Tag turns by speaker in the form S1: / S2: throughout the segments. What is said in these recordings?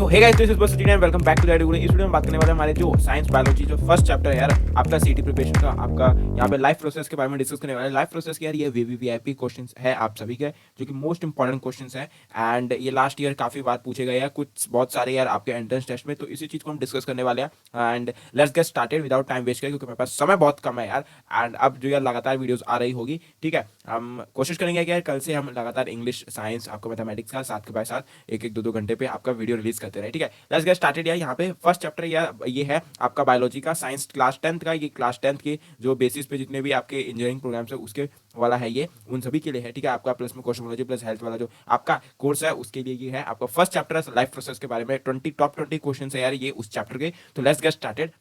S1: So hey guys, this is बस and welcome back to the video. इस वीडियो में बात करने वाले हमारे जो साइंस बायोलॉजी जो फर्स्ट चैप्टर है यार आपका सीटी प्रिपरेशन का, आपका यहाँ पे लाइफ प्रोसेस के बारे में डिस्कस करने वाले हैं। लाइफ प्रोसेस के यार ये वीवीवीआईपी क्वेश्चंस है आप सभी के, जो कि मोस्ट इंपॉर्टेंट क्वेश्चंस है एंड ये लास्ट ईयर काफी बार पूछे गए हैं कुछ बहुत सारे यार आपके एंट्रेंस टेस्ट में। तो इसी चीज को हम डिस्कस करने वाले हैं and let's get started without time waste करें, क्योंकि मेरे पास समय बहुत कम है यार। एंड अब जो यार लगातार वीडियोस आ रही होगी, ठीक है, हम कोशिश करेंगे कि यार कल से हम लगातार इंग्लिश, साइंस, आपको मैथमेटिक्स का साथ के बाय साथ एक एक दो घंटे पे आपका वीडियो रिलीज करते रहे, ठीक है। लेट्स गेट स्टार्टेड यार। यहाँ पे फर्स्ट चैप्टर यार ये है आपका बायोलॉजी का, साइंस क्लास 10th का। ये क्लास 10th के जो बेसिस पे जितने भी आपके इंजीनियरिंग प्रोग्राम्स है उसके वाला है, ये उन सभी के लिए है, ठीक है। आपका प्लस में कॉस्मोलॉजी प्लस हेल्थ वाला जो आपका कोर्स है उसके लिए ये है। आपका फर्स्ट चैप्टर है लाइफ प्रोसेस के बारे में, 20 क्वेश्चन है यार ये उस चैप्टर के। तो लेट्स गेट स्टार्टेड।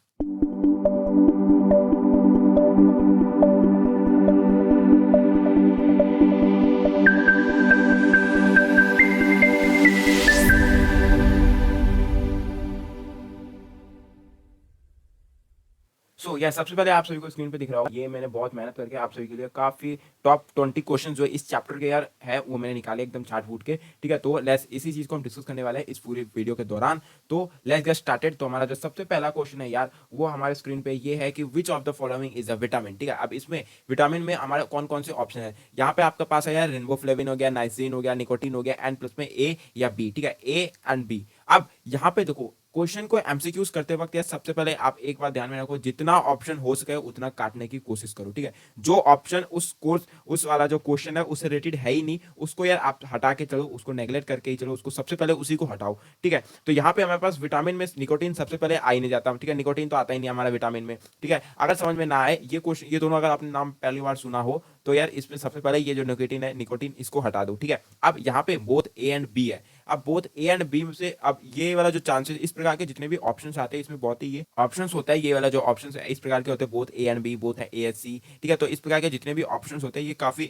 S1: सो या सबसे पहले आप सभी को स्क्रीन पे दिख रहा होगा, ये मैंने बहुत मेहनत करके आप सभी के लिए काफी टॉप 20 क्वेश्चन जो इस चैप्टर के यार है वो मैंने निकाले एकदम छाट फूट के, ठीक है। तो लेट्स इसी चीज को हम डिस्कस करने वाले हैं इस पूरी वीडियो के दौरान। तो लेट्स गेट स्टार्टेड। तो हमारा जो सबसे पहला क्वेश्चन है यार वो हमारे स्क्रीन पे ये है कि विच of the following is a vitamin, ठीक है। अब इसमें विटामिन में हमारे कौन कौन से ऑप्शन है, यहाँ पे आपके पास है यार रिबोफ्लेविन हो गया, नाइसिन हो गया, निकोटीन हो गया एंड प्लस में ए या बी, ठीक है, ए एंड बी। अब यहाँ पे देखो क्वेश्चन को एमसीक्यूज करते वक्त यार सबसे पहले आप एक बात ध्यान में रखो, जितना ऑप्शन हो सके उतना काटने की कोशिश करो, ठीक है। जो ऑप्शन उस कोर्स उस वाला जो क्वेश्चन है उससे रिलेटेड है ही नहीं, उसको यार आप हटा के चलो, उसको नेग्लेक्ट करके ही चलो, उसको सबसे पहले उसी को हटाओ, ठीक है। तो यहाँ पे हमारे पास विटामिन में निकोटीन सबसे पहले आ ही नहीं जाता, ठीक है। निकोटीन तो आता ही नहीं हमारा विटामिन में, ठीक है। अगर समझ में ना आए ये क्वेश्चन, ये दोनों अगर आपने नाम पहली बार सुना हो तो यार इसमें सबसे पहले ये जो निकोटीन है, निकोटीन, इसको हटा दो, ठीक है। अब यहाँ पे बोथ ए एंड बी है। अब बोथ ए एंड बी में से अब ये वाला जो चांसेस, इस प्रकार के जितने भी ऑप्शंस आते हैं इसमें बहुत ही ये ऑप्शंस होता है, ये वाला जो ऑप्शंस है इस प्रकार के होते हैं, both A and B, both है ए एस सी, ठीक है। तो इस प्रकार के जितने भी ऑप्शंस होते हैं ये काफी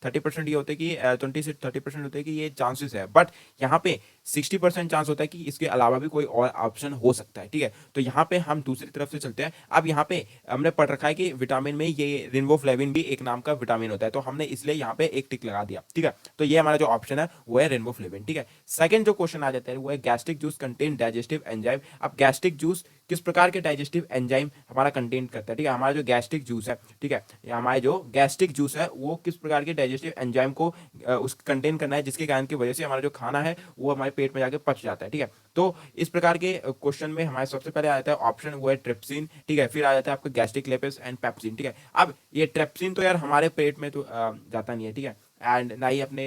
S1: 30% ये होते हैं कि 20 से 30% होते हैं कि ये चांसेस है, बट यहाँ पे 60% चांस होता है कि इसके अलावा भी कोई और ऑप्शन हो सकता है, ठीक है। तो यहाँ पे हम दूसरी तरफ से चलते हैं। अब यहाँ पे हमने पढ़ रखा है कि विटामिन में ये रिबोफ्लेविन भी एक नाम का विटामिन होता है, तो हमने इसलिए यहाँ पे एक टिक लगा दिया, ठीक है। तो ये हमारा जो ऑप्शन है वो है रिबोफ्लेविन, ठीक है। सेकंड जो क्वेश्चन आ जाता है वो है gastric juice contain digestive enzyme. अब गैस्ट्रिक जूस किस प्रकार के डाइजेस्टिव एंजाइम हमारा कंटेन करता है, ठीक है। हमारा जो गैस्ट्रिक जूस है, ठीक है, हमारे जो गैस्ट्रिक जूस है वो किस प्रकार के डाइजेस्टिव एंजाइम को उस कंटेन करना है, जिसके कारण की वजह से हमारा जो खाना है वो हमारे पेट में जाके पच जाता है, ठीक है। तो इस प्रकार के क्वेश्चन में हमारे सबसे पहले आ जाता है ऑप्शन वो है ट्रिप्सिन, ठीक है। फिर आ जाता है आपका गैस्ट्रिक लेपेस एंड पेप्सिन, ठीक है। अब ये ट्रिप्सिन तो यार हमारे पेट में तो जाता नहीं है, ठीक है, एंड ना ही अपने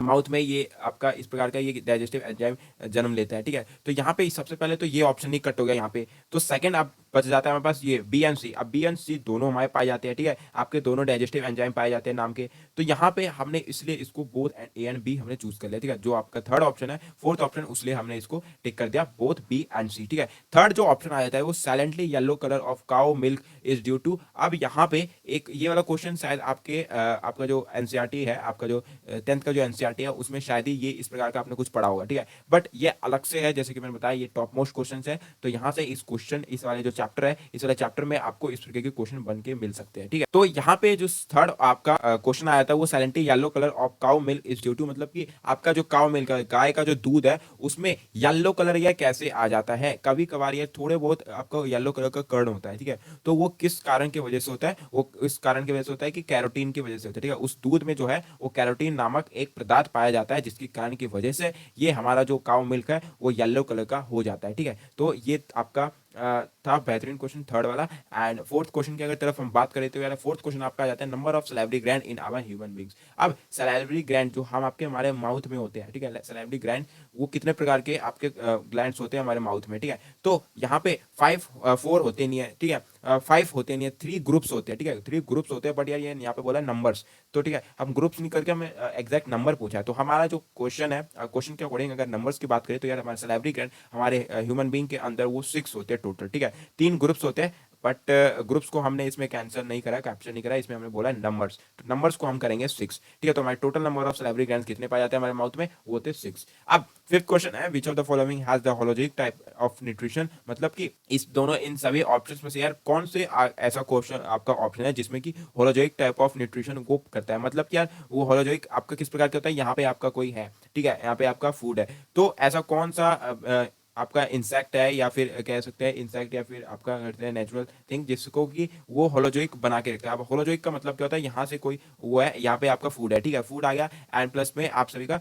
S1: माउथ में ये आपका इस प्रकार का ये डाइजेस्टिव एंजाइम जन्म लेता है, ठीक है। तो यहाँ पे सबसे पहले तो ये ऑप्शन ही कट हो गया यहाँ पे। तो सेकंड अब बच जाता है हमारे पास ये बी एंड सी। अब बी एंड सी दोनों हमारे पाए जाते हैं, ठीक है, आपके दोनों डाइजेस्टिव एंजाइम पाए जाते हैं नाम के। तो यहाँ पे हमने इसलिए इसको बोथ ए एंड बी हमने चूज कर लिया, ठीक है। जो आपका थर्ड ऑप्शन है, फोर्थ ऑप्शन, उसलिए हमने इसको टिक कर दिया बोथ बी एंड सी, ठीक है। थर्ड जो ऑप्शन आ जाता है वो silently yellow colour of cow milk is due to. अब यहाँ पे एक ये वाला क्वेश्चन शायद आपके आपका जो एनसीईआरटी है, आपका जो 10th का जो एनसीईआरटी है उसमें शायद ही ये इस प्रकार का आपने कुछ पढ़ा होगा, ठीक है। बट ये अलग से है, जैसे कि मैंने बताया ये टॉप मोस्ट क्वेश्चन है। तो यहाँ से इस क्वेश्चन, इस वाले जो चैप्टर है, इस वाले चैप्टर में आपको इस प्रकार के क्वेश्चन बन के मिल सकते हैं, ठीक है। तो यहाँ पे जो थर्ड आपका क्वेश्चन आया था वो silently yellow colour of cow milk is due to, मतलब कि आपका जो काउ मिल्क, गाय का जो दूध है उसमें येलो कलर यह कैसे आ जाता है। कभी कभार ये थोड़े बहुत आपका येलो कलर का कर्ण होता है, ठीक है। तो वो किस कारण की वजह से होता है, वो इस कारण की वजह से होता है कि कैरोटीन की वजह से होता है, ठीक है। उस दूध में जो है वो कैरोटीन नामक एक पदार्थ पाया जाता है, जिसके कारण की वजह से ये हमारा जो काउ मिल्क है वो येलो कलर का हो जाता है, ठीक है। तो ये आपका था बेहतरीन क्वेश्चन थर्ड वाला। एंड फोर्थ क्वेश्चन की अगर तरफ हम बात करें तो यार फोर्थ क्वेश्चन आपका आ जाता है number of salivary gland in our human beings. अब सैलिवरी ग्लैंड जो हम आपके हमारे माउथ में होते हैं, ठीक है, सैलिवरी ग्लैंड वो कितने प्रकार के आपके ग्लैंड्स होते हैं हमारे माउथ में, ठीक है। तो यहाँ पे 4 होते नहीं है, ठीक है, 5 होते नहीं है, 3 ग्रुप्स होते हैं, ठीक है, 3 ग्रुप्स होते हैं। बट यार ये यहाँ पे बोला नंबर्स, तो ठीक है, हम ग्रुप्स नहीं करके हमें एग्जैक्ट नंबर पूछा है। तो हमारा जो क्वेश्चन है, क्वेश्चन के अकॉर्डिंग अगर नंबर्स की बात करें तो यार हमारे सैलिवरी ग्लैंड हमारे ह्यूमन बींग के अंदर वो 6 होते हैं टोटल, ठीक है। 3 ग्रुप्स होते हैं, बट ग्रुप्स को हमने इसमें कैंसिल नहीं करा, कैप्चर नहीं करा, इसमें हमने बोला नंबर्स। तो नंबर्स को हम करेंगे 6, ठीक है। तो हमारे total number of salivary glands कितने पाए जाते हैं हमारे माउथ में, वो होते हैं 6। अब फिफ्थ क्वेश्चन है which of the following has the holozoic type of nutrition, मतलब कि इस दोनों इन सभी ऑप्शंस में से यार कौन से ऐसा क्वेश्चन आपका ऑप्शन है जिसमें कि होलोजिक टाइप ऑफ न्यूट्रिशन को करता है। मतलब कि यार वो होलोजिक आपका किस प्रकार का होता है, यहाँ पे आपका कोई है, ठीक है, यहाँ पे आपका फूड है, तो ऐसा कौन सा आपका इंसेक्ट है, या फिर कह सकते हैं इंसेक्ट, या फिर आपका कहते हैं नेचुरल थिंग, जिसको कि वो होलोजोइक बना के रखता है। अब होलोजोइक का मतलब क्या होता है, यहाँ से कोई वो है, यहाँ पे आपका फूड है, ठीक है, फूड आ गया, एंड प्लस में आप सभी का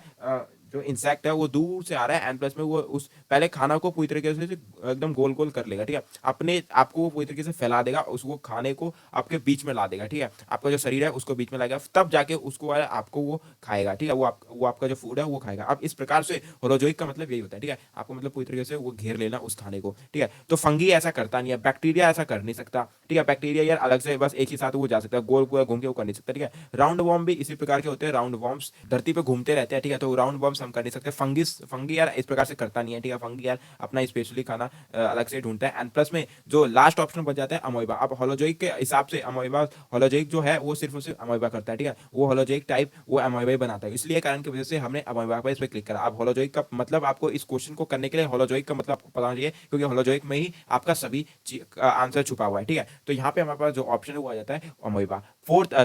S1: जो इंसेक्ट है वो दूर से आ रहा है, एंड प्लस में वो उस पहले खाना को पूरी तरीके से एकदम गोल गोल कर लेगा, ठीक है, अपने आपको वो पूरी तरीके से फैला देगा, उसको खाने को आपके बीच में ला देगा, ठीक है, आपका जो शरीर है उसको बीच में लाएगा, तब जाके उसको आपको वो खाएगा, ठीक है, वो आपका जो फूड है वो खाएगा। अब इस प्रकार से होलोजोइक का मतलब यही होता है, ठीक है, आपको मतलब पूरी तरीके से वो घेर लेना उस खाने को, ठीक है। तो फंगी ऐसा करता नहीं है, बैक्टीरिया ऐसा कर नहीं सकता, ठीक है, बैक्टीरिया यार अलग से बस एक ही साथ वो जा सकता है, गोल पूरा घूम के वो कर नहीं सकता, ठीक है। राउंड वॉर्म भी इसी प्रकार के होते हैं, राउंड वॉर्म्स धरती पे घूमते रहते हैं, ठीक है, तो राउंड वॉर्म्स हम कर नहीं सकते। फंगी यार इस प्रकार से करता नहीं है, ठीक है, फंगी यार अपना स्पेशली खाना अलग से ढूंढता है। एंड प्लस में जो लास्ट ऑप्शन बच जाता है अमोइबा। अब होलोजोइक के हिसाब से अमोइबा, होलोजोइक जो है वो सिर्फ और सिर्फ अमोइबा करता है, ठीक है, वो होलोजोइक टाइप वो अमोइबा ही बनाता है, इसलिए कारण की वजह से हमने अमोइबा पर इस पर क्लिक करा। अब होलोजोइक का मतलब आपको इस क्वेश्चन को करने के लिए होलोजोइक का मतलब आपको पता होना चाहिए, क्योंकि होलोजोइक में ही आपका सभी आंसर छुपा हुआ है, ठीक है। तो यहाँ पे हमारे पास जो ऑप्शन है वो आ जाता है अमोइबा।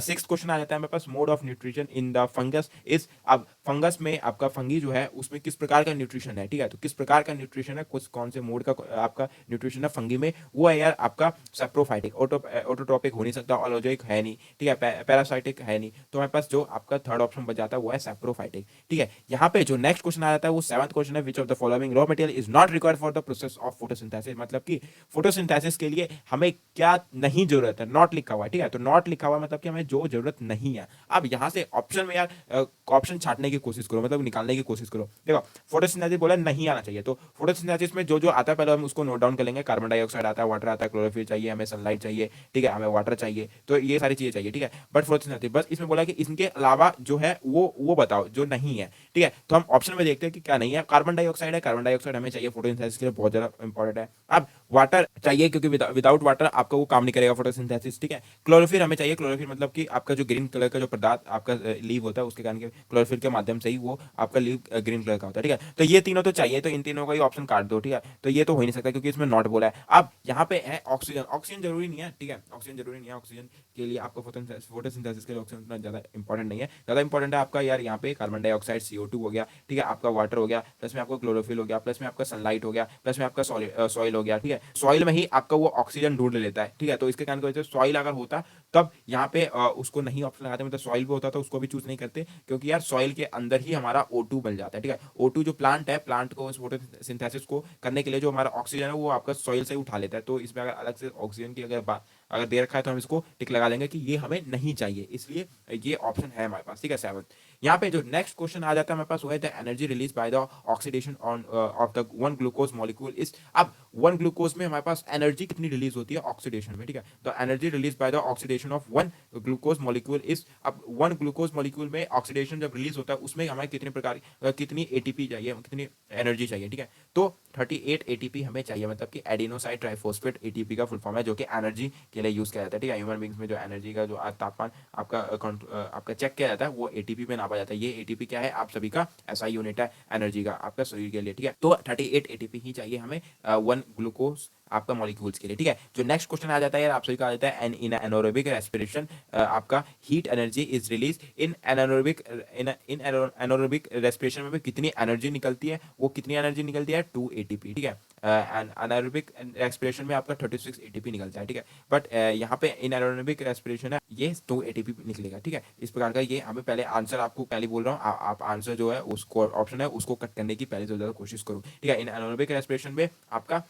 S1: सिक्स्थ क्वेश्चन आ जाता है हमारे पास, mode of nutrition in the fungus is. अब फंगस में आपका फंगी जो है उसमें किस प्रकार का न्यूट्रिशन है, ठीक है, तो किस प्रकार का न्यूट्रिशन है, कुछ कौन से मोड का आपका न्यूट्रिशन है फंगी में, वो है यार आपका सैप्रोफाइटिक। ऑटोट्रोपिक हो नहीं सकता, ऑलोजोइक है नहीं, ठीक है, पैरासाइटिक है नहीं, तो हमारे पास जो आपका थर्ड ऑप्शन बच जाता है वो है सैप्रोफाइटिक, ठीक है। यहाँ पे जो नेक्स्ट क्वेश्चन आ जाता है वो सेवंथ क्वेश्चन है, which of the following raw material is not required for the process of photosynthesis. मतलब कि फोटोसिंथेसिस के लिए हमें क्या नहीं जरूरत है, नॉट लिखा हुआ है, ठीक है, तो नॉट लिखा हुआ मतलब कि हमें जो जरूरत नहीं है। अब यहाँ से ऑप्शन में यार ऑप्शन छाटने की कोशिश करो, मतलब निकालने की कोशिश करो। देखो फोटोसिंथेसिस बोला नहीं आना चाहिए, तो फोटोसिंथेसिस में जो जो आता है पहले हम उसको नोट डाउन कर लेंगे। कार्बन डाइऑक्साइड आता है, वाटर आता है, क्लोरोफिल चाहिए, हमें सनलाइट चाहिए, ठीक है, हमें वाटर चाहिए, तो ये सारी चीजें चाहिए, ठीक है। बट फोटोसिंथेसिस बस इसमें बोला कि इनके अलावा जो है वो बताओ जो नहीं है, ठीक है। तो हम ऑप्शन में देखते हैं कि क्या नहीं है। कार्बन डाइऑक्साइड है, कार्बन डाइऑक्साइड हमें चाहिए फोटोसिंथेसिस के लिए, बहुत ज्यादा इंपॉर्टेंट है। अब वाटर चाहिए, क्योंकि विदाउट वाटर आपका वो काम नहीं करेगा फोटोसिंथेसिस, ठीक है। क्लोरोफिल हमें चाहिए, क्लोरोफिल मतलब कि आपका जो ग्रीन कलर का जो पदार्थ आपका लीव होता है उसके कारण के क्लोरोफिल के माध्यम से ही वो आपका लीव ग्रीन कलर का होता है, ठीक है। तो ये तीनों तो चाहिए, तो इन तीनों का ही ऑप्शन काट दो, ठीक है, तो ये तो हो ही नहीं सकता क्योंकि इसमें नॉट बोला है। अब यहाँ पे है ऑक्सीजन। ऑक्सीजन जरूरी नहीं है, ठीक है, ऑक्सीजन जरूरी नहीं है, ऑक्सीजन के लिए आपको फोटोसिंथेसिस के लिए ऑक्सीजन उतना ज्यादा इंपॉर्टेंट नहीं है। ज्यादा इंपॉर्टेंट है आपका यार यहाँ पे कार्बन डाइऑक्साइड, CO2 हो गया, ठीक है, आपका वाटर हो गया, प्लस में आपका क्लोरोफिल हो गया, प्लस में आपका सनलाइट हो गया, प्लस में आपका सॉइल हो गया, ठीक है। सॉइल में ही आपका वो ऑक्सीजन ढूंढ लेता है, ठीक है, तो इसके कारण की वजह से सॉइल अगर होता तब यहाँ पे उसको नहीं ऑप्शन लगाते, मतलब सॉइल पे होता तो उसको भी चूज नहीं करते, क्योंकि यार सॉइल के अंदर ही हमारा O2 बन जाता है, ठीक है। O2 जो प्लांट है, प्लांट को फोटोसिंथेसिस को करने के लिए जो हमारा ऑक्सीजन है वो आपका सॉइल से उठा लेता है, तो इसमें अगर अलग से ऑक्सीजन की अगर दे रखा है तो हम इसको टिक लगा देंगे कि ये हमें नहीं चाहिए, इसलिए ये ऑप्शन है हमारे पास, ठीक है, 7। यहाँ पे जो नेक्स्ट क्वेश्चन आ जाता है हमारे पास वो है the energy release by the oxidation on off the one glucose molecule is. अब वन ग्लूकोज में हमारे पास एनर्जी कितनी रिलीज होती है ऑक्सीडेशन में, ठीक है, तो energy release by the oxidation of one glucose molecule is. अब वन ग्लूकोज मॉलिक्यूल में ऑक्सीडेशन जब रिलीज होता है उसमें हमें कितने प्रकार कितनी एटीपी चाहिए, कितनी एनर्जी चाहिए, ठीक है, तो 38 एटीपी हमें चाहिए, मतलब कि एडिनोसाइड ट्राइफॉस्फेट एटीपी का फुल फॉर्म है, जो कि एनर्जी के लिए यूज किया जाता है, ठीक है। ह्यूमन बींग्स में जो एनर्जी का जो तापमान आपका चेक किया जाता है वो एटीपी में नापा जाता है। ये एटीपी क्या है, आप सभी का एसआई यूनिट है एनर्जी का आपका शरीर के लिए, ठीक है। तो 38 एटीपी ही चाहिए हमें वन ग्लूकोज आपका मॉलिक्यूल्स के लिए, ठीक है। जो नेक्स्ट क्वेश्चन आ जाता है यार आप सभी का आ जाता है एन इन एनारोबिक रेस्पिरेशन आपका heat energy is release in anaerobic respiration में कितनी एनर्जी निकलती है, वो कितनी एनर्जी निकलती है 2 एटीपी, ठीक है। एनारोबिक रेस्पिरेशन में आपका 36 एटीपी निकलता है, ठीक है, बट यहाँ पे इन एनारोबिक रेस्पिरेशन है ये 2 एटीपी निकलेगा, ठीक है। इस प्रकार का ये हमें पहले आंसर आपको पहले बोल रहा हूँ, आप आंसर जो है उसको ऑप्शन है उसको कट करने की पहले से ज्यादा कोशिश करो, ठीक है। इन एनारोबिक रेस्पिरेशन में आपका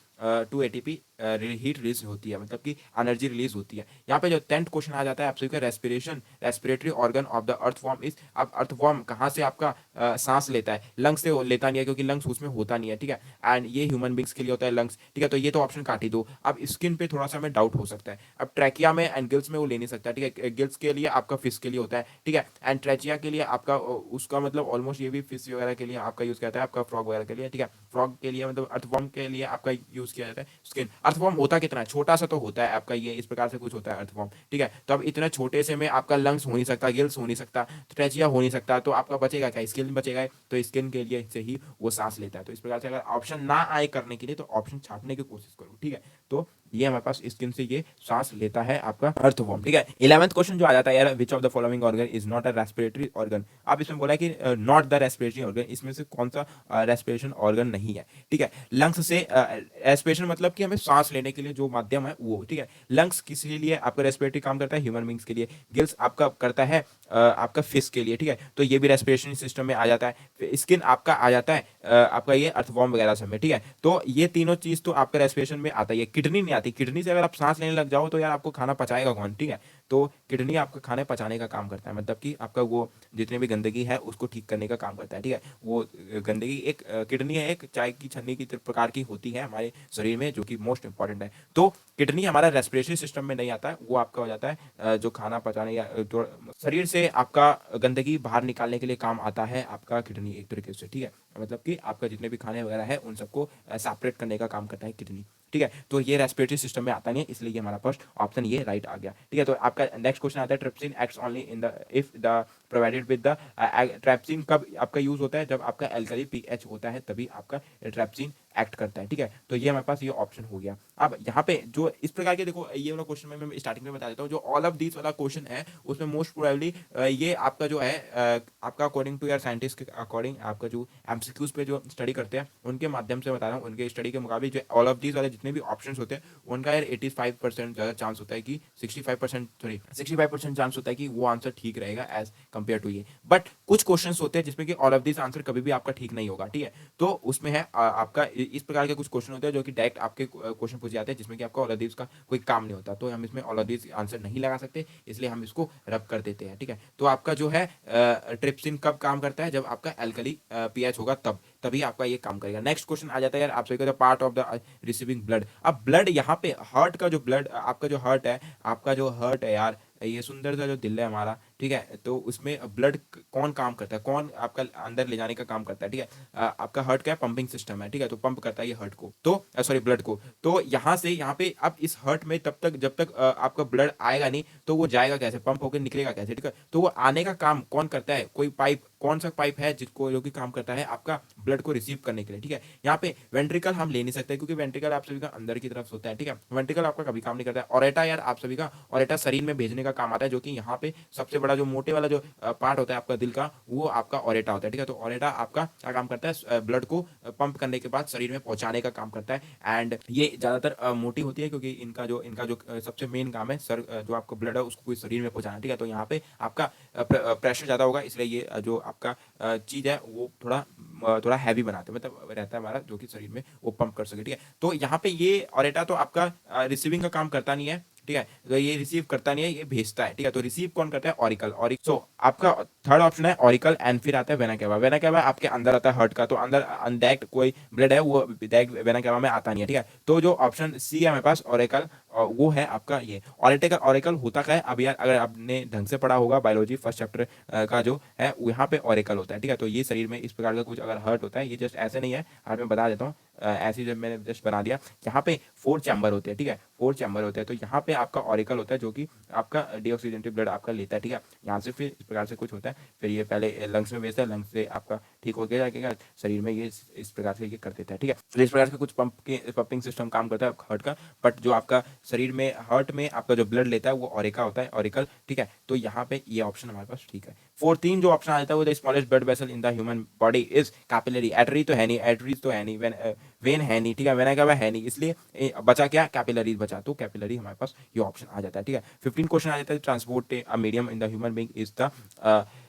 S1: 2 एटीपी हीट रिलीज होती है, मतलब कि एनर्जी रिलीज होती है। यहाँ पे जो 10th क्वेश्चन आ जाता है आप सभी का respiration respiratory organ of the earthworm is. अब अर्थवॉर्म कहाँ से आपका सांस लेता है, लंग्स से लेता नहीं है, क्योंकि लंग्स उसमें होता नहीं है, ठीक है, एंड ये ह्यूमन बींग्स के लिए होता है लंग्स, ठीक है, तो ये तो ऑप्शन काट ही दो। अब स्किन पे थोड़ा सा हमें डाउट हो सकता है, अब ट्रैकिया में एंड गिल्स में वो ले नहीं सकता, ठीक है, गिल्स के लिए आपका फिश के लिए होता है, ठीक है, एंड ट्रैचिया के लिए आपका उसका मतलब ऑलमोस्ट ये भी फिश वगैरह के लिए आपका यूज किया जाता है, आपका फ्रॉग वगैरह के लिए, ठीक है, फ्रॉग के लिए मतलब अर्थवॉर्म के लिए आपका यूज किया जाता है स्किन। अर्थवॉर्म होता कितना है, छोटा सा तो होता है आपका, ये इस प्रकार से कुछ होता है अर्थवॉर्म, ठीक है। तो अब इतने छोटे से में आपका लंग्स हो नहीं सकता, गिल्स हो नहीं सकता, ट्रेचिया हो नहीं सकता, तो आपका बचेगा क्या, स्किन बचेगा, तो स्किन के लिए से ही वो सांस लेता है। तो इस प्रकार से अगर ऑप्शन ना आए करने के लिए तो ऑप्शन छाटने की कोशिश करो, ठीक है। तो ये हमारे पास स्किन से ये सांस लेता है आपका अर्थवॉर्म, ठीक है। 11th क्वेश्चन जो आ जाता है यार, विच of the following organ is not a respiratory organ. अब इसमें बोला है कि नॉट द रेस्पिरेटरी ऑर्गन, इसमें से कौन सा रेस्पिरेशन ऑर्गन नहीं है, ठीक है। लंग्स से रेस्पिरेशन मतलब कि हमें सांस लेने के लिए जो माध्यम है वो, ठीक है। लंग्स किस लिए आपका रेस्पिरेटरी काम करता है, ह्यूमन बींग्स के लिए। गिल्स आपका करता है आपका फिश के लिए, ठीक है। तो ये भी रेस्पिरेशन सिस्टम में आ जाता है। स्किन आपका आ जाता है आपका ये अर्थवॉर्म वगैरह सब में, ठीक है। तो ये तीनों चीज तो आपका रेस्पिरेशन में आता है। किडनी नहीं आती, किडनी से अगर आप सांस लेने लग जाओ तो यार आपको खाना पचाएगा कौन, ठीक है। तो किडनी आपका खाने पचाने का काम करता है, मतलब कि आपका वो जितने भी गंदगी है उसको ठीक करने का काम करता है, ठीक है। वो गंदगी एक किडनी है, एक चाय की छन्नी की प्रकार की होती है हमारे शरीर में, जो कि मोस्ट इंपॉर्टेंट है। तो किडनी हमारा रेस्पिरेटरी सिस्टम में नहीं आता है, वो आपका हो जाता है जो खाना पचाने या जो शरीर से आपका गंदगी बाहर निकालने के लिए काम आता है आपका किडनी एक तरीके से, ठीक है। मतलब कि आपका जितने भी खाने वगैरह है उन सबको सेपरेट करने का काम करता है किडनी, ठीक है। तो ये रेस्पिरेटरी सिस्टम में आता नहीं है, इसलिए ये हमारा फर्स्ट ऑप्शन ये राइट आ गया, ठीक है। तो आपका नेक्स्ट क्वेश्चन आता है, trypsin acts only in the if the provided with the trypsin कब आपका यूज होता है, जब आपका एल्कली पीएच होता है तभी आपका ट्रिप्सिन एक्ट करता है, ठीक है। तो ये हमारे पास ये ऑप्शन हो गया। अब यहाँ पे जो इस प्रकार के देखो ये वाला क्वेश्चन मैं स्टार्टिंग में बता देता हूँ, जो ऑल ऑफ दिस वाला क्वेश्चन है उसमें मोस्ट प्रोबेबली ये आपका जो है आपका अकॉर्डिंग टू यार साइंटिस्ट के अकॉर्डिंग आपका जो एमसीक्यूज पे जो स्टडी करते हैं उनके माध्यम से बता रहा हूँ, उनके स्टडी के मुकाबले जो ऑल ऑफ दीज वाले जितने भी ऑप्शंस होते हैं उनका यार 85% ज़्यादा चांस होता है कि 65% चांस होता है कि वो आंसर ठीक रहेगा एज कम्पेयर टू ये। बट कुछ क्वेश्चंस होते हैं जिसमें कि ऑल ऑफ दिस आंसर कभी भी आपका ठीक नहीं होगा, ठीक है। तो उसमें है आपका इस प्रकार के कुछ क्वेश्चन होते हैं जो कि डायरेक्ट आपके क्वेश्चन पूछे जाते हैं जिसमें कि आपका ऑल ऑफ दिस का कोई काम नहीं होता, तो हम इसमें ऑल ऑफ दिस आंसर नहीं लगा सकते, इसलिए हम इसको रब कर देते हैं, ठीक है। तो आपका जो है ट्रिप्सिन कब काम करता है, जब आपका एल्कली पीएच होगा तब, तभी आपका ये काम करेगा। नेक्स्ट क्वेश्चन आ जाता है यार आप सभी का, part of the receiving blood. अब ब्लड यहाँ पे हार्ट का जो ब्लड आपका जो हार्ट है, आपका जो हार्ट है यार, ये सुंदर सा जो दिल है हमारा, ठीक है। तो उसमें ब्लड कौन काम करता है, कौन आपका अंदर ले जाने का काम करता है, ठीक है। आपका हार्ट क्या पंपिंग सिस्टम है, ठीक है। तो पंप करता है ये हार्ट को, तो सॉरी ब्लड को। तो यहाँ से यहाँ पे अब इस हार्ट में तब तक जब तक आपका ब्लड आएगा नहीं तो वो जाएगा कैसे, पंप होकर निकलेगा कैसे, ठीक है। तो वो आने का काम कौन करता है, कोई पाइप, कौन सा पाइप है जिसको जो कि काम करता है आपका ब्लड को रिसीव करने के लिए, ठीक है। यहाँ पे वेंट्रिकल हम ले नहीं सकते क्योंकि वेंट्रिकल आप सभी का अंदर की तरफ होता है, ठीक है। वेंट्रिकल आपका कभी काम नहीं करता है। ऑरेटा यार आप सभी का, ऑरेटा शरीर में भेजने का काम आता है, जो कि यहाँ पे सबसे बड़ा जो मोटे वाला जो पार्ट होता है आपका दिल का, वो आपका ऑरेटा होता है, ठीक है। तो ऑरेटा आपका क्या काम करता है, ब्लड को पंप करने के बाद शरीर में पहुंचाने का काम करता है। एंड ये ज्यादातर मोटी होती है क्योंकि इनका जो सबसे मेन काम है सर जो आपका ब्लड है उसको कोई शरीर में पहुंचाना, ठीक है। तो यहाँ पे आपका प्रेशर ज्यादा होगा, इसलिए ये जो आपका चीज है वो थोड़ा हैवी बनाते हैं, मतलब रहता है हमारा जो कि शरीर में वो पंप कर सके, ठीक है। तो यहाँ पे ये ऑरेटा तो आपका रिसीविंग का काम करता नहीं है, ठीक है। तो ये रिसीव करता नहीं है, ये भेजता है, ठीक है। तो रिसीव कौन करता है, ऑरिकल। सो आपका थर्ड ऑप्शन है ऑरिकल, एंड फिर आता है वेना केवा। वेना केवा आपके अंदर आता है हार्ट का, तो अंदर अनडायरेक्ट कोई ब्लड है वो डायरेक्ट वेना केवा में आता नहीं है, ठीक है। तो जो ऑप्शन सी है हमारे पास ऑरिकल, और वो है आपका ये ऑरिकल। ऑरिकल होता क्या है, अब यार अगर आपने ढंग से पढ़ा होगा बायोलॉजी फर्स्ट चैप्टर का जो है यहाँ पे ऑरिकल होता है, ठीक है। तो ये शरीर में इस प्रकार का कुछ अगर हर्ट होता है, ये जस्ट ऐसे नहीं है, आज मैं बता देता हूँ, ऐसे जब मैंने जस्ट बना दिया। यहाँ पे 4 चैम्बर होते हैं, ठीक है, 4 चैम्बर होते हैं। तो यहाँ पे आपका ऑरिकल होता है जो कि आपका डीऑक्सीजनेटेड ब्लड आपका लेता है, ठीक है। यहाँ से फिर इस प्रकार से कुछ होता है, फिर ये पहले लंग्स में भेजता है, लंग्स से आपका ठीक हो गया जाएगा, शरीर में ये इस प्रकार से ये कर देता है, ठीक है। तो इस प्रकार से कुछ पंपिंग सिस्टम काम करता है हार्ट का। बट जो आपका शरीर में हार्ट में आपका जो ब्लड लेता है वो ऑरिका होता है, ऑरिकल, ठीक है। तो यहाँ पे ये ऑप्शन हमारे पास ठीक है। 14 जो ऑप्शन आ जाता है वो the smallest blood vessel in the human body is capillary. Artery तो है नहीं, एटरीज तो है नहीं, वेन है नहीं, ठीक है, वेना का है नहीं, इसलिए बचा क्या, कैपिलरीज बचा। तो कैपिलरी हमारे पास ये ऑप्शन आ जाता है, ठीक है। 15 क्वेश्चन आ जाता है, transport medium in the human being is the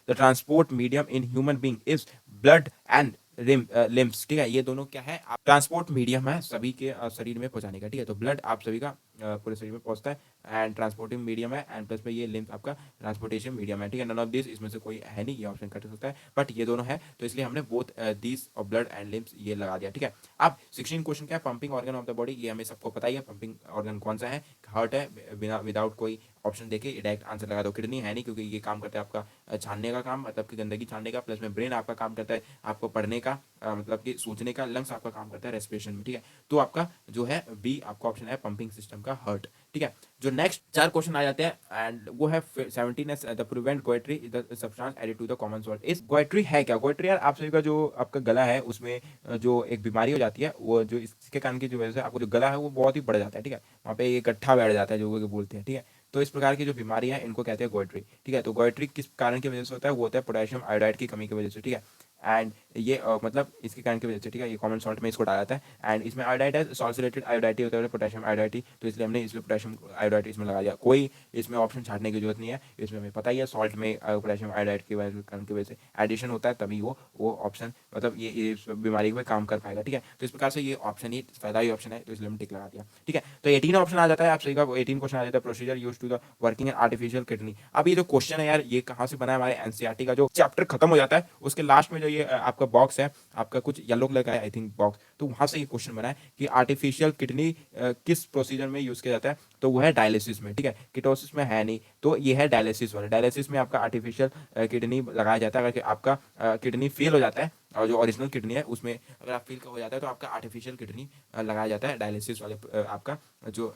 S1: transport medium in human being is blood and limbs, ठीक है। ये दोनों क्या है, ट्रांसपोर्ट मीडियम है सभी के शरीर में पहुंचाने का, ठीक है। तो ब्लड आप सभी का पूरे शरीर में पहुंचता है, एंड ट्रांसपोर्टिंग मीडियम है, एंड प्लस में ये लिम्स आपका ट्रांसपोर्टेशन मीडियम है, ठीक है। नन ऑफ दिस इसमें से कोई है नहीं, ये ऑप्शन कट सकता है, बट ये दोनों है, तो इसलिए हमने बोथ दिस और ब्लड एंड लिम्स ये लगा दिया, ठीक है। अब 16 क्वेश्चन क्या है, pumping organ of the body, ये हमें सबको पता ही है, पंपिंग ऑर्गन कौन सा है, हार्ट है, बिना विदाउट कोई ऑप्शन देके डायरेक्ट आंसर लगा दो। किडनी है नहीं क्योंकि ये काम करता है आपका छानने का काम, मतलब कि गंदगी छानने का, प्लस में ब्रेन आपका काम करता है आपको पढ़ने का, मतलब कि सोचने का लंग्स आपका काम करता है रेस्पिरेशन में, ठीक है। तो आपका जो है बी आपका ऑप्शन है पंपिंग सिस्टम का हर्ट, ठीक है। जो नेक्स्ट 4 क्वेश्चन आ जाते हैं एंड वो है 17 the prevent goitre the substance added to the common salt. इस गोइट्री है क्या? गोइट्री यार आप सभी का जो आपका गला है उसमें जो एक बीमारी हो जाती है, वो जो इसके कारण की जो वजह से आपको जो गला है वो बहुत ही बढ़ जाता है, ठीक है। वहाँ पे ये गट्ठा बैठ जाता है जो वो बोलते हैं, ठीक है। तो इस प्रकार की जो बीमारी है इनको कहते हैं गोइट्री, ठीक है। तो गोइट्री किस कारण की वजह से होता है? वो होता है पोटेशियम आयोडाइड की कमी की वजह से, ठीक है। एंड ये मतलब इसके कारण की वजह से, ठीक है, ये कॉमन सॉल्ट में इसको डाला जाता है एंड इसमें आयोडाइड है, सॉल्सिलेटेड आयोडाइड होता है पोटेशियम आयोडाइड, तो इसलिए हमने इसलिए पोटेशियम आयोडाइड इसमें लगा दिया। कोई इसमें ऑप्शन छाटने की जरूरत नहीं है, इसमें हमें पता ही है सॉल्ट में पोटेशियम आयोडाइड की वजह कारण की वजह से एडिशन होता है, तभी वो ऑप्शन मतलब ये इस बीमारी में काम कर पाएगा, ठीक है। तो इस प्रकार से ये ऑप्शन ही पहला ही ऑप्शन है, तो इसलिए हमने टिक लगा दिया, ठीक है। तो 18 ऑप्शन आ जाता है आप सही का, 18 क्वेश्चन आ जाता है procedure use to the working in artificial kidney. अब ये जो क्वेश्चन है यार ये कहाँ से बना है? हमारे एनसीईआरटी का जो चैप्टर खत्म हो जाता है उसके लास्ट में जो ये आपका बॉक्स है, आपका कुछ येलो कलर का है आई थिंक बॉक्स, तो वहां से ये क्वेश्चन बना है कि आर्टिफिशियल किडनी किस प्रोसीजर में यूज किया जाता है, तो वो है डायलिसिस में, ठीक है। कीटोसिस में है नहीं, तो ये है डायलिसिस वाला। डायलिसिस में आपका आर्टिफिशियल किडनी लगाया जाता है अगर आपका किडनी फेल हो जाता है, और जो ओरिजिनल किडनी है उसमें अगर आप फेल हो जाता है तो आपका आर्टिफिशियल किडनी लगाया जाता है डायलिसिस वाले आपका जो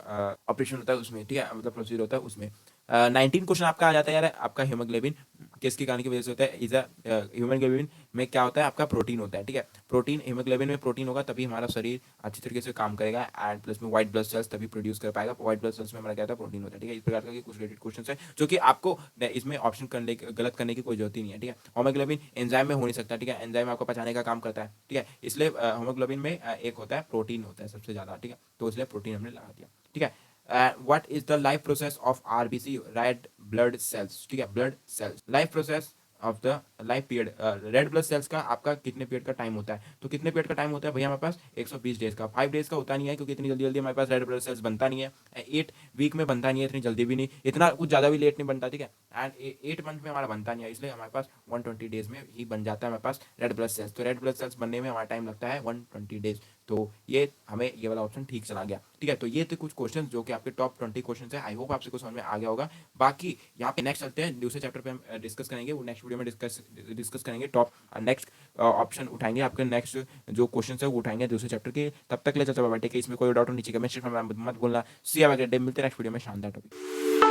S1: ऑपरेशन होता है उसमें, ठीक है, मतलब प्रोसीजर होता है उसमें। 19 क्वेश्चन आपका आ जाता है यार आपका हीमोग्लोबिन किसके कारण की वजह से होता है? इज हीमोग्लोबिन में क्या होता है? आपका प्रोटीन होता है, ठीक है। प्रोटीन हीमोग्लोबिन में प्रोटीन होगा तभी हमारा शरीर अच्छी तरीके से काम करेगा एंड प्लस में व्हाइट ब्लड सेल्स तभी प्रोड्यूस कर पाएगा। व्हाइट ब्लड सेल्स में हमारा क्या होता है? प्रोटीन होता है, ठीक है। इस प्रकार के कुछ रिलेटेड क्वेश्चन है जो कि आपको इसमें ऑप्शन गलत करने की कोई जरूरत ही नहीं है, ठीक है। हीमोग्लोबिन एंजाइम में हो नहीं सकता, ठीक है, एंजाइम आपको पचाने का काम करता है, ठीक है। इसलिए हीमोग्लोबिन में एक होता है प्रोटीन होता है सबसे ज्यादा, ठीक है, तो इसलिए प्रोटीन हमने लगा दिया, ठीक है। What is the life process of RBC red blood cells, ठीक है, blood cells life process of the life period. Red blood cells का आपका कितने पीरियड का टाइम होता है? तो कितने पीरियड का टाइम होता है भैया हमारे पास? 120 डेज का। 5 डेज का होता नहीं है क्योंकि इतनी जल्दी जल्दी हमारे पास रेड ब्लड सेल्स बनता नहीं है। 8 वीक में बनता नहीं है, इतनी जल्दी भी नहीं, इतना कुछ ज़्यादा भी लेट नहीं बनता, ठीक है। एंड 8 मंथ में हमारा बनता नहीं है, इसलिए हमारे पास 120 डेज में ही बन जाता है हमारे पास रेड ब्लड सेल्स। तो रेड ब्लड सेल्स बनने में हमारा टाइम लगता है 120 डेज। तो ये हमें ये वाला ऑप्शन ठीक चला गया, ठीक है। तो ये थे कुछ क्वेश्चन जो कि आपके टॉप 20 क्वेश्चन है। आई होप आपसे कुछ समझ में आ गया होगा। बाकी यहाँ पे नेक्स्ट चलते हैं दूसरे चैप्टर पे हम डिस्कस करेंगे, वो नेक्स्ट वीडियो में डिस्कस करेंगे। टॉप नेक्स्ट ऑप्शन उठाएंगे, आपके नेक्स्ट जो क्वेश्चन है वो उठाएंगे दूसरे चैप्टर के। तब तक ले चलते हैं, इसमें कोई डाउट हो नीचे कमेंट सेक्शन में मत बोलना। सी यू, मिलते हैं नेक्स्ट वीडियो में शानदार टॉपिक।